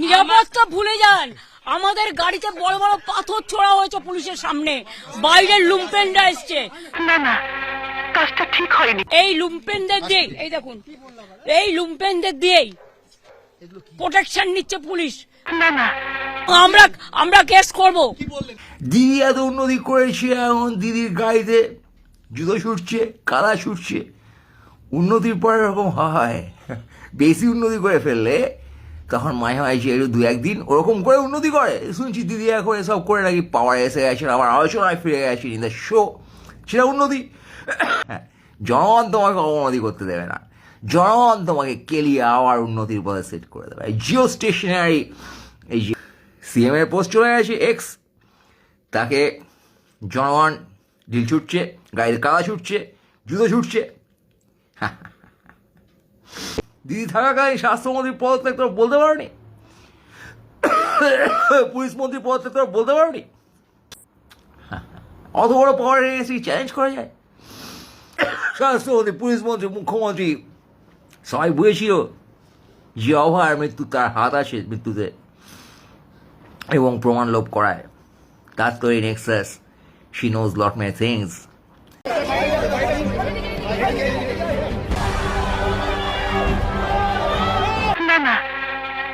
নিরাপত্তা ভুলে যান। আমাদের গাড়িতে বড় বড় পাথর ছোড়া হয়েছে পুলিশের সামনে, বাইরের লুম্পেনরা এসছে। না না, কাজটা ঠিক হয়নি। এই লুম্পেনদের দিয়ে, এই দেখুন, এই লুম্পেনদের দিয়েই প্রোটেকশন নিচ্ছে পুলিশ। না না, আমরা কেস করব। দিদি এত উন্নতি করেছে, এখন দিদির গাড়িতে জুতো ছুটছে, কাদা ছুটছে। উন্নতির পর এরকম হয়, বেশি উন্নতি করে ফেললে তখন মাঝে মাঝে একটু দু একদিন ওরকম করে উন্নতি করে। শুনছি দিদি এখন এসব করে নাকি পাওয়ার এসে গেছে, আবার আলোচনায় ফিরে গেছে ইন দ্য শো, সেটা উন্নতি। জনগণ তোমাকে অবনতি করতে দেবে না, জনগণ তোমাকে কেলিয়ে আবার উন্নতির পথে সেট করে দেবে। জিও স্টেশনারি, এই যে সিএম এর পোস্ট চলে গেছে এক্স, তাকে জনগণ ঢিল ছুটছে, গাড়ির কাদা ছুটছে, জুতো ছুটছে। দিদি থাকাকালীন স্বাস্থ্যমন্ত্রীর পদত্যাগ তোর বলতে পারোনি, পুলিশ মন্ত্রীর পদত্যাগ তোর বলতে পারোনি। অত বড় পাওয়ার এসে চ্যালেঞ্জ করা যায়? স্বাস্থ্যমন্ত্রী, পুলিশ মন্ত্রী, মুখ্যমন্ত্রী সবাই বুঝেছিল যে অভয়ার মৃত্যু তার হাত আছে মৃত্যুতে, এবং প্রমাণ লোপ করায়। তার তো এই Nexus, she knows lot many things. না না,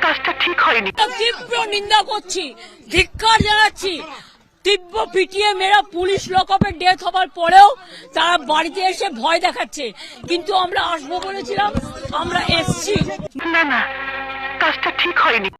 কাজটা ঠিক হয়নি। তীব্র নিন্দা করছি, ধিক্কার জানাচ্ছি। তীব্র পিটিয়ে মেরা পুলিশ লকআপে ডেথ হবার পরেও তারা বাড়িতে এসে ভয় দেখাচ্ছে, কিন্তু আমরা আসবো বলেছিলাম, আমরা এসছি। না না, কাজটা ঠিক হয়নি।